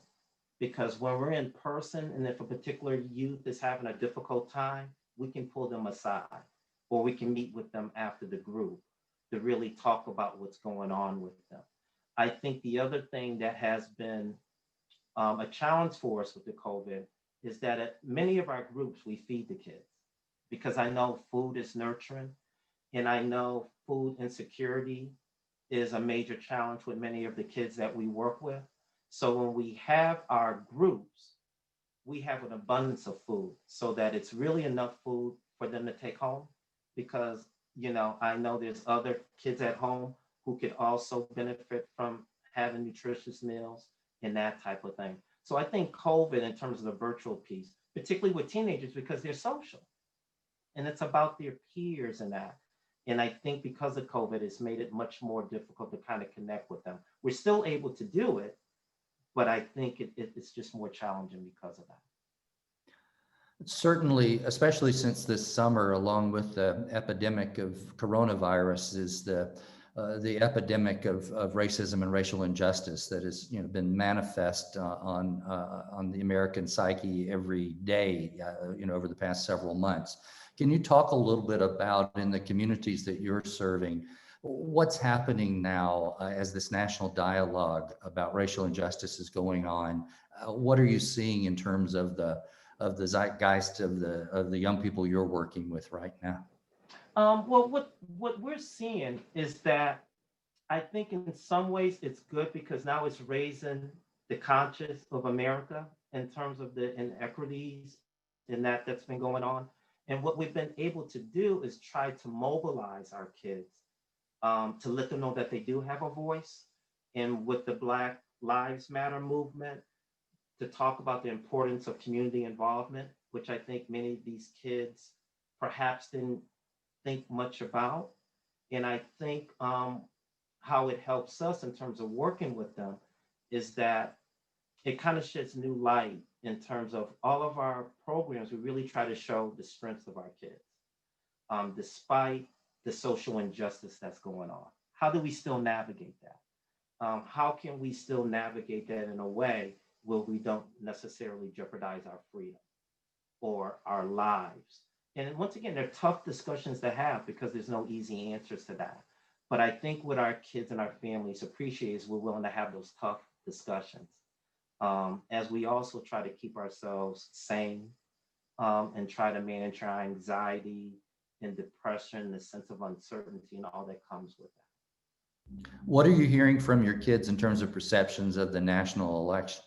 Because when we're in person, and if a particular youth is having a difficult time, we can pull them aside, or we can meet with them after the group to really talk about what's going on with them. I think the other thing that has been a challenge for us with the COVID is that at many of our groups, we feed the kids because I know food is nurturing, and I know food insecurity is a major challenge with many of the kids that we work with. So when we have our groups, we have an abundance of food so that it's really enough food for them to take home. Because, I know there's other kids at home who could also benefit from having nutritious meals and that type of thing. So I think COVID, in terms of the virtual piece, particularly with teenagers, because they're social and it's about their peers and that. And I think because of COVID, it's made it much more difficult to kind of connect with them. We're still able to do it, but I think it's just more challenging because of that.
Certainly, especially since this summer, along with the epidemic of coronavirus, is the epidemic of racism and racial injustice that has been manifest on the American psyche every day over the past several months. Can you talk a little bit about, in the communities that you're serving, what's happening now as this national dialogue about racial injustice is going on? What are you seeing in terms of the zeitgeist of the young people you're working with right now?
Well, what we're seeing is that I think in some ways it's good because now it's raising the conscience of America in terms of the inequities and that's been going on. And what we've been able to do is try to mobilize our kids to let them know that they do have a voice. And with the Black Lives Matter movement, to talk about the importance of community involvement, which I think many of these kids perhaps didn't think much about. And I think how it helps us in terms of working with them is that it kind of sheds new light in terms of all of our programs. We really try to show the strengths of our kids, despite the social injustice that's going on. How do we still navigate that? How can we still navigate that in a way where we don't necessarily jeopardize our freedom or our lives? And once again, they're tough discussions to have because there's no easy answers to that. But I think what our kids and our families appreciate is we're willing to have those tough discussions, as we also try to keep ourselves sane and try to manage our anxiety and depression, the sense of uncertainty and all that comes with that.
What are you hearing from your kids in terms of perceptions of the national election?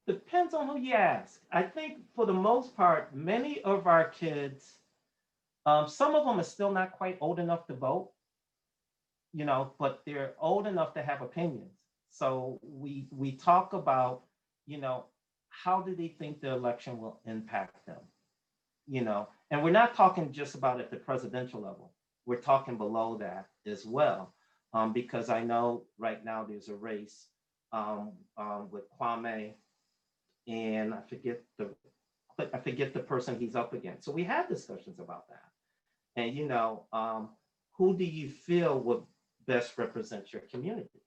Depends on who you ask. I think for the most part, many of our kids, some of them are still not quite old enough to vote, but they're old enough to have opinions. So we talk about, how do they think the election will impact them? And we're not talking just about at the presidential level. We're talking below that as well, because I know right now there's a race with Kwame, and I forget the person he's up against. So we had discussions about that. And who do you feel would best represent your community?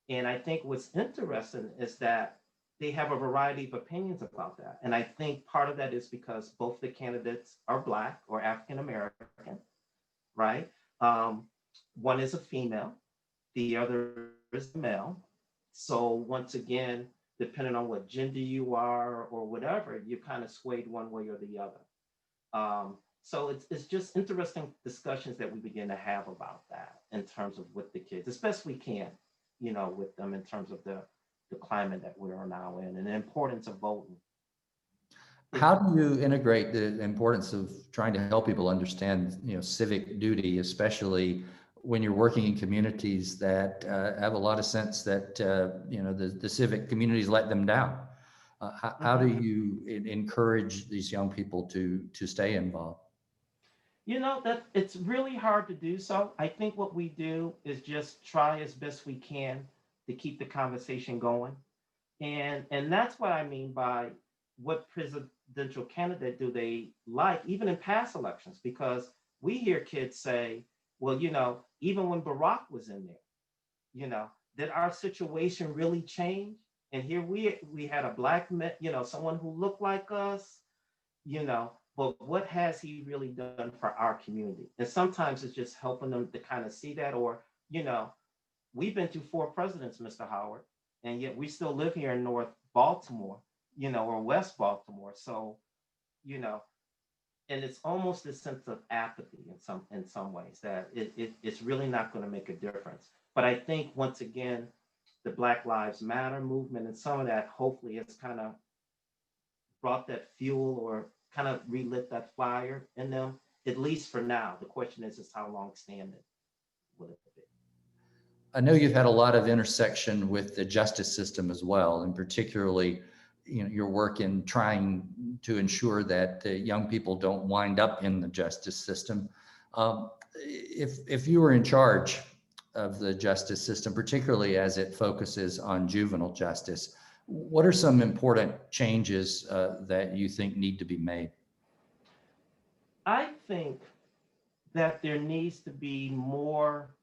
And I think what's interesting is that they have a variety of opinions about that. And I think part of that is because both the candidates are Black or African American, right? One is a female, the other is a male. So once again, depending on what gender you are or whatever, you're kind of swayed one way or the other. So it's just interesting discussions that we begin to have about that in terms of with the kids, as best we can, with them in terms of the climate that we are now in and the importance of voting.
How do you integrate the importance of trying to help people understand, civic duty, especially when you're working in communities that have a lot of sense that, the civic communities let them down? How do you encourage these young people to stay involved?
That it's really hard to do so. I think what we do is just try as best we can to keep the conversation going. And that's what I mean by what presidential candidate do they like, even in past elections, because we hear kids say, well, even when Barack was in there, did our situation really change? And here we had a Black man, someone who looked like us, but what has he really done for our community? And sometimes it's just helping them to kind of see that, or, we've been through 4 presidents, Mr. Howard, and yet we still live here in North Baltimore, or West Baltimore. So, and it's almost a sense of apathy in some ways that it's really not going to make a difference. But I think once again, the Black Lives Matter movement and some of that hopefully has kind of brought that fuel or kind of relit that fire in them, at least for now. The question is how long standing will it be?
I know you've had a lot of intersection with the justice system as well, and particularly, your work in trying to ensure that young people don't wind up in the justice system. If you were in charge of the justice system, particularly as it focuses on juvenile justice, what are some important changes that you think need to be made?
I think that there needs to be more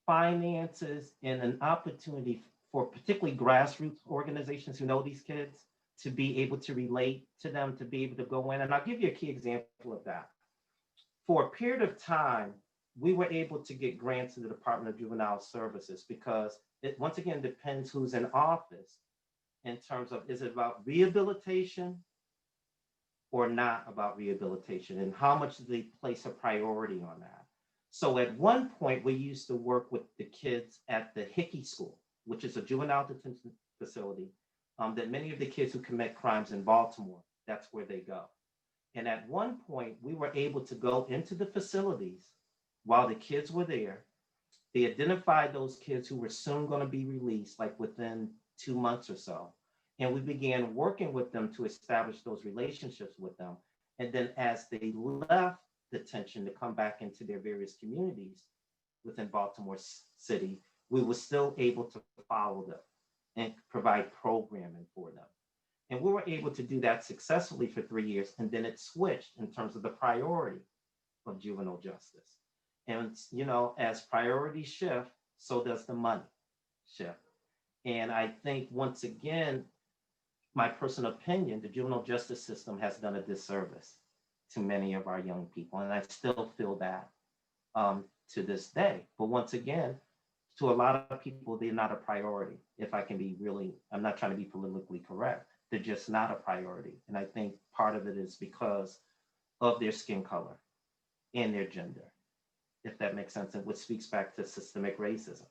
finances and an opportunity for particularly grassroots organizations who know these kids to be able to relate to them, to be able to go in. And I'll give you a key example of that. For a period of time, we were able to get grants to the Department of Juvenile Services because it once again depends who's in office in terms of, is it about rehabilitation or not about rehabilitation, and how much do they place a priority on that? So at one point, we used to work with the kids at the Hickey School, which is a juvenile detention facility that many of the kids who commit crimes in Baltimore, that's where they go. And at one point, we were able to go into the facilities while the kids were there. They identified those kids who were soon going to be released, like within 2 months or so. And we began working with them to establish those relationships with them. And then as they left detention to come back into their various communities within Baltimore City, we were still able to follow them and provide programming for them. And we were able to do that successfully for 3 years. And then it switched in terms of the priority of juvenile justice. And, as priorities shift, so does the money shift. And I think, once again, my personal opinion, the juvenile justice system has done a disservice to many of our young people. And I still feel that to this day. But once again, to a lot of people, they're not a priority. If I can be really, I'm not trying to be politically correct. They're just not a priority. And I think part of it is because of their skin color and their gender, if that makes sense, and which speaks back to systemic racism,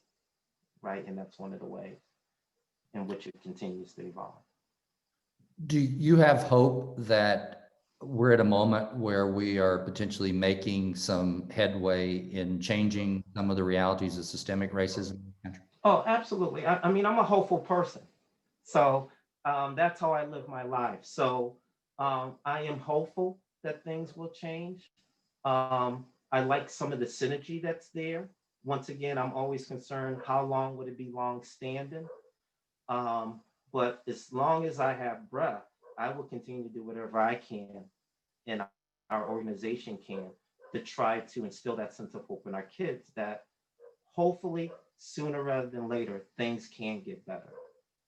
right? And that's one of the ways in which it continues to evolve.
Do you have hope that we're at a moment where we are potentially making some headway in changing some of the realities of systemic racism in the country?
Oh, absolutely. I mean, I'm a hopeful person. So that's how I live my life. So I am hopeful that things will change. I like some of the synergy that's there. Once again, I'm always concerned, how long would it be long standing? But as long as I have breath, I will continue to do whatever I can and our organization can to try to instill that sense of hope in our kids, that hopefully sooner rather than later, things can get better.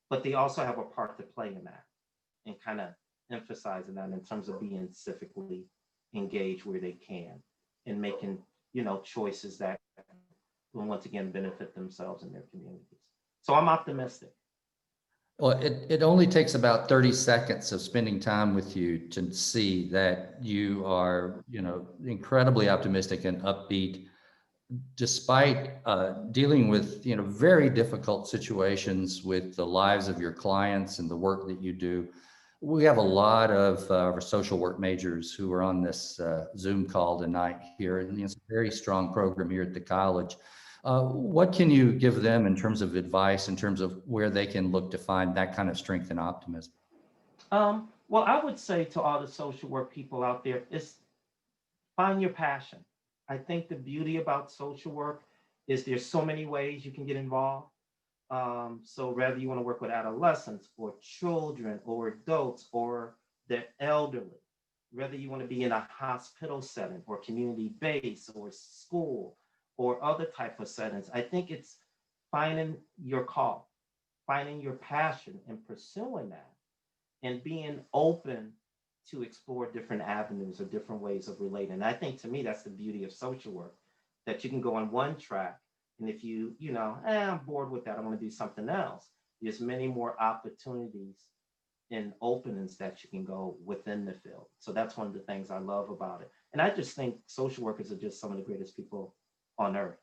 But they also have a part to play in that, and kind of emphasizing that in terms of being civically engaged where they can and making, choices that will once again benefit themselves and their communities. So I'm optimistic.
Well, it only takes about 30 seconds of spending time with you to see that you are, incredibly optimistic and upbeat, despite dealing with, very difficult situations with the lives of your clients and the work that you do. We have a lot of our social work majors who are on this Zoom call tonight here, and it's a very strong program here at the college. What can you give them in terms of advice, in terms of where they can look to find that kind of strength and optimism?
Well, I would say to all the social work people out there is find your passion. I think the beauty about social work is there's so many ways you can get involved. So whether you want to work with adolescents or children or adults or the elderly, whether you want to be in a hospital setting or community-based or school or other type of settings, I think it's finding your call, finding your passion and pursuing that, and being open to explore different avenues or different ways of relating. And I think, to me, that's the beauty of social work, that you can go on one track, and if I'm bored with that, I want to do something else, there's many more opportunities and openings that you can go within the field. So that's one of the things I love about it. And I just think social workers are just some of the greatest people on earth.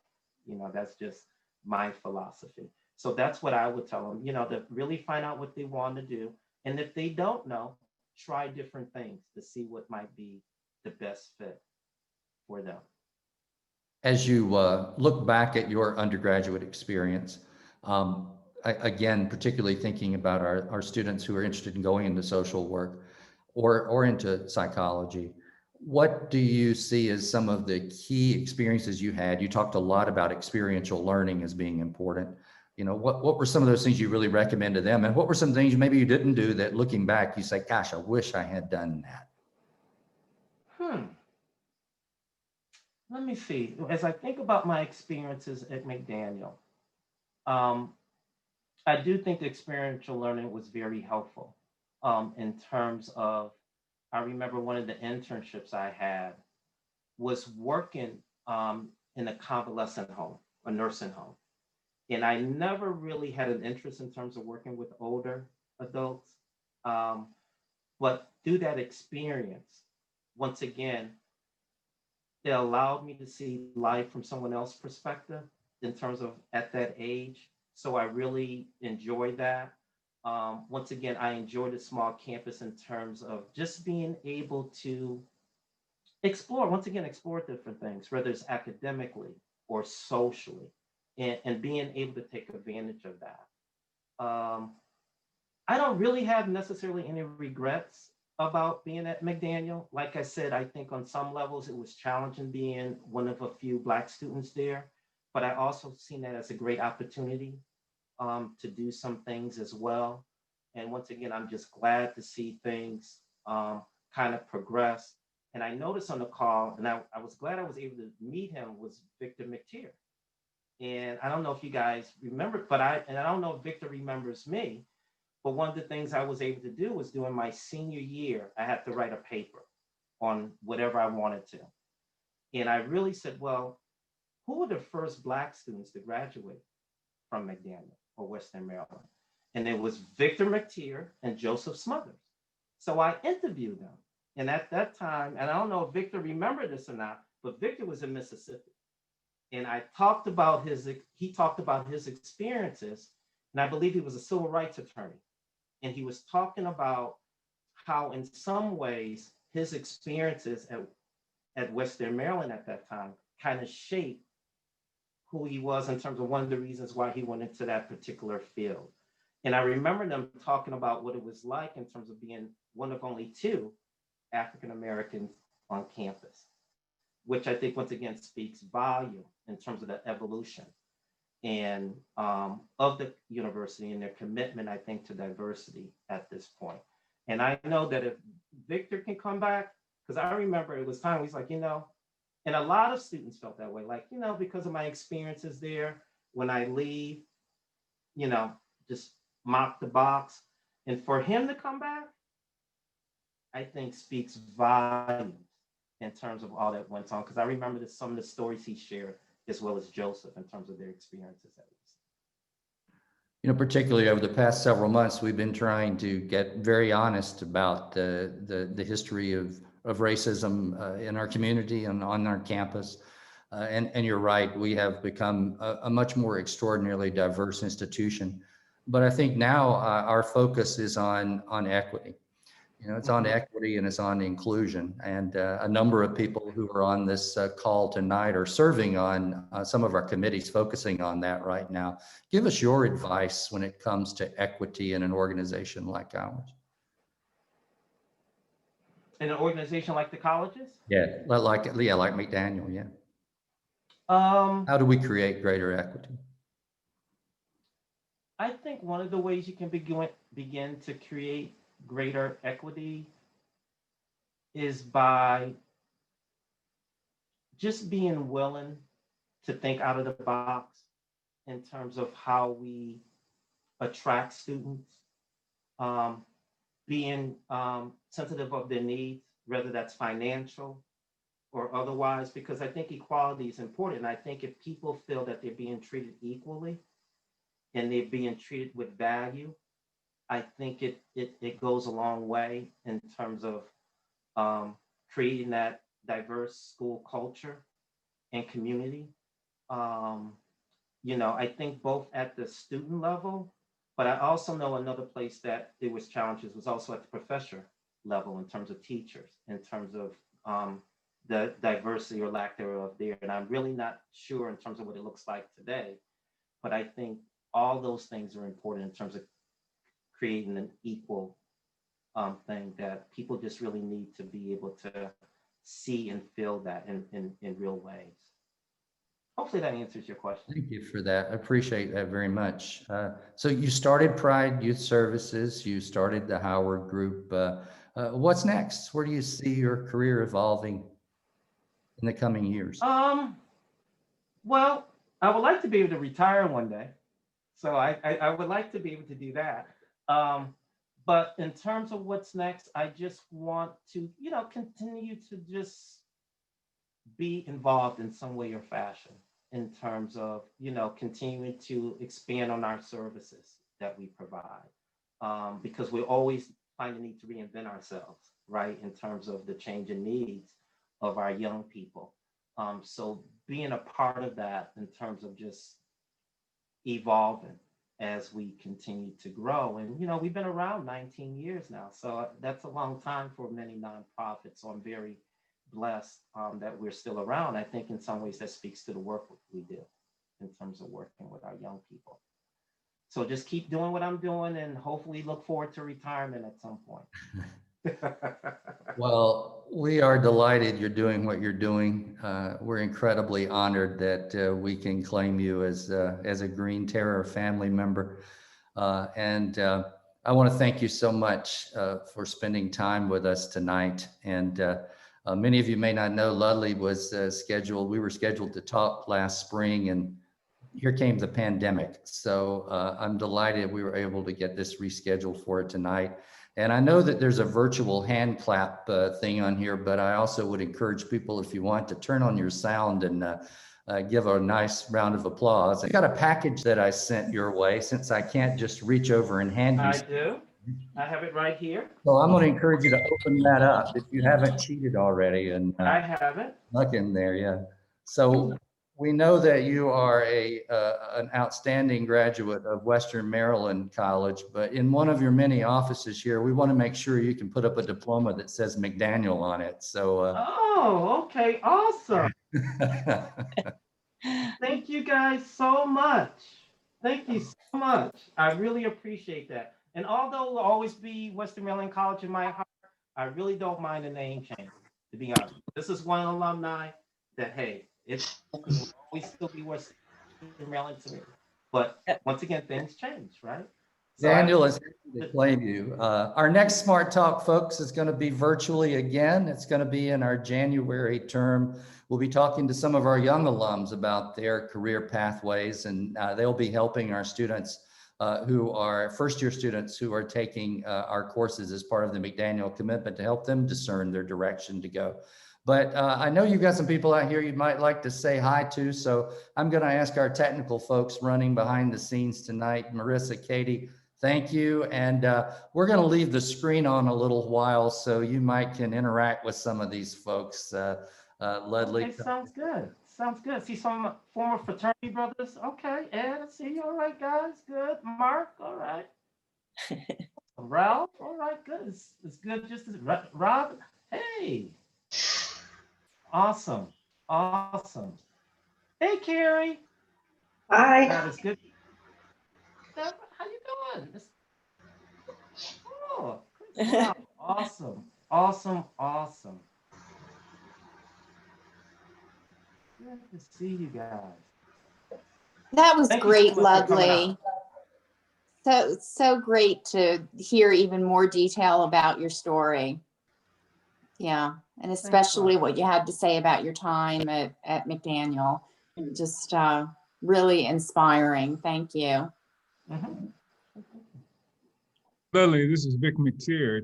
That's just my philosophy. So that's what I would tell them, to really find out what they want to do. And if they don't know, try different things to see what might be the best fit for them.
As you look back at your undergraduate experience, again, particularly thinking about our students who are interested in going into social work or into psychology, what do you see as some of the key experiences you had? You talked a lot about experiential learning as being important. You know, what were some of those things you really recommend to them? And what were some things maybe you didn't do that looking back, you say, gosh, I wish I had done that?
Hmm. Let me see. As I think about my experiences at McDaniel, um, I do think the experiential learning was very helpful in terms of, I remember one of the internships I had was working in a convalescent home, a nursing home. And I never really had an interest in terms of working with older adults. Um, but through that experience, once again, it allowed me to see life from someone else's perspective in terms of at that age. So I really enjoyed that. Once again, I enjoyed a small campus in terms of just being able to explore, once again, explore different things, whether it's academically or socially, and being able to take advantage of that. Um, I don't really have necessarily any regrets about being at McDaniel. Like I said, I think on some levels it was challenging being one of a few Black students there, but I also seen that as a great opportunity to do some things as well. And once again, I'm just glad to see things kind of progress. And I noticed on the call, and I was glad I was able to meet him, was Victor McTeer. And I don't know if you guys remember, and I don't know if Victor remembers me, but one of the things I was able to do was during my senior year, I had to write a paper on whatever I wanted to. And I really said, well, who were the first Black students to graduate from McDaniel or Western Maryland? And it was Victor McTeer and Joseph Smothers. So I interviewed them. And at that time, and I don't know if Victor remembered this or not, but Victor was in Mississippi. And he talked about his experiences. And I believe he was a civil rights attorney. And he was talking about how, in some ways, his experiences at Western Maryland at that time kind of shaped who he was in terms of one of the reasons why he went into that particular field. And I remember them talking about what it was like in terms of being one of only two African Americans on campus, which I think once again speaks volume in terms of the evolution and of the university and their commitment, I think, to diversity at this point. And I know that if Victor can come back, because I remember it was time he's like, and a lot of students felt that way, like, because of my experiences there, when I leave, just mop the box. And for him to come back, I think speaks volumes in terms of all that went on. Because I remember some of the stories he shared, as well as Joseph, in terms of their experiences at least.
Particularly over the past several months, we've been trying to get very honest about the history of racism in our community and on our campus. And you're right, we have become a much more extraordinarily diverse institution. But I think now our focus is on equity. It's on equity and it's on inclusion. And a number of people who are on this call tonight are serving on some of our committees focusing on that right now. Give us your advice when it comes to equity in an organization like ours.
In an organization like the colleges?
Like McDaniel, yeah.
Um,
How do we create greater equity?
I think one of the ways you can begin to create greater equity is by just being willing to think out of the box in terms of how we attract students, um, being sensitive of their needs, whether that's financial or otherwise, because I think equality is important. And I think if people feel that they're being treated equally and they're being treated with value, I think it goes a long way in terms of creating that diverse school culture and community. Um, I think both at the student level, but I also know another place that there was challenges was also at the professor level in terms of teachers, in terms of the diversity or lack thereof there. And I'm really not sure in terms of what it looks like today, but I think all those things are important in terms of creating an equal thing that people just really need to be able to see and feel that in real ways. Hopefully that answers your question.
Thank you for that. I appreciate that very much. So you started Pride Youth Services, you started the Howard Group. What's next? Where do you see your career evolving in the coming years?
Well, I would like to be able to retire one day. So I would like to be able to do that. But in terms of what's next, I just want to, continue to just be involved in some way or fashion in terms of, continuing to expand on our services that we provide. Because we always find the need to reinvent ourselves, right? In terms of the changing needs of our young people. So being a part of that in terms of just evolving as we continue to grow. And, we've been around 19 years now. So that's a long time for many nonprofits. So I'm very blessed that we're still around. I think in some ways that speaks to the work we do in terms of working with our young people. So just keep doing what I'm doing and hopefully look forward to retirement at some point.
Well, we are delighted you're doing what you're doing. We're incredibly honored that we can claim you as a Green Terror family member. And I want to thank you so much for spending time with us tonight. And many of you may not know, Ludley was we were scheduled to talk last spring, and here came the pandemic. So I'm delighted we were able to get this rescheduled for tonight. And I know that there's a virtual hand clap thing on here, but I also would encourage people, if you want, to turn on your sound and give a nice round of applause. I got a package that I sent your way, since I can't just reach over and hand you.
I do. I have it right here.
So I'm going to encourage you to open that up if you haven't cheated already. And
I have it.
look in there, yeah. So we know that you are an outstanding graduate of Western Maryland College, but in one of your many offices here, we want to make sure you can put up a diploma that says McDaniel on it. So.
Oh, okay, awesome. Thank you guys so much. Thank you so much. I really appreciate that. And although it'll always be Western Maryland College in my heart, I really don't mind a name change, to be honest. This is one alumni that, hey, it will always still be Western Maryland to me. But once again, things change, right? So
Daniel is happy to claim you. Our next Smart Talk, folks, is going to be virtually again. It's going to be in our January term. We'll be talking to some of our young alums about their career pathways, and they'll be helping our students who are first-year students who are taking our courses as part of the McDaniel commitment to help them discern their direction to go. But I know you've got some people out here you might like to say hi to, so I'm going to ask our technical folks running behind the scenes tonight, Marissa, Katie, thank you. And we're going to leave the screen on a little while so you might can interact with some of these folks. Ludley.
Okay, sounds good. Sounds good. See some former fraternity brothers. Okay, Ed, I see you. All right, guys. Good. Mark, all right. Ralph, all right, good. It's good just as Rob. Hey. Awesome. Awesome. Hey, Carrie.
Hi.
That is good. How you doing? Oh, wow. Awesome. Awesome. Awesome. Good to see you guys.
That was
Thank you
great,
so much for coming
Ludley. So great to hear even more detail about your story. Yeah, and especially what you had to say about your time at McDaniel. Just really inspiring. Thank you.
Mhm.
Ludley, this is Vic McTeer.